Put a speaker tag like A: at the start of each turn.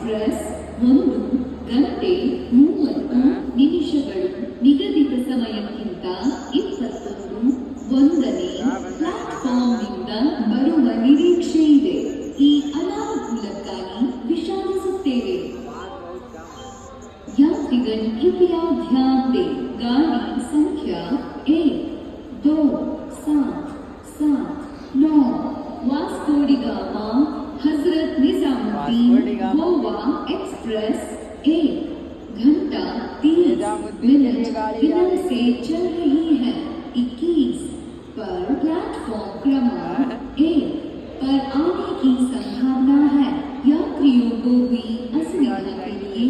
A: Express 1 ಗಂಟೆ 30 ನಿಮಿಷಗಳು ನಿಗದಿತ ಸಮಯಕ್ಕಿಂತ 21ನೇ ಪ್ಲಾಟ್‌ಫಾರ್ಮ್‌ನಿಂದ ಬರುವ ನಿರೀಕ್ಷೆ ಇದೆ. ಈ ಅನಾನುಕೂಲಕ್ಕಾಗಿ ವಿಷಾದಿಸುತ್ತೇವೆ. यात्रीगण कृपया ध्यान दें। गाड़ी संख्या 1, 2, 7, 7, 9 Vasco D gamma Hazrat Nizamuddin Goa express 1 घंटा 30 मिनट विलंब से चल रही है। 21 पर प्लेटफॉर्म क्रमांक 1 पर आने की संभावना है। यात्रियों को भी असुविधा के लिए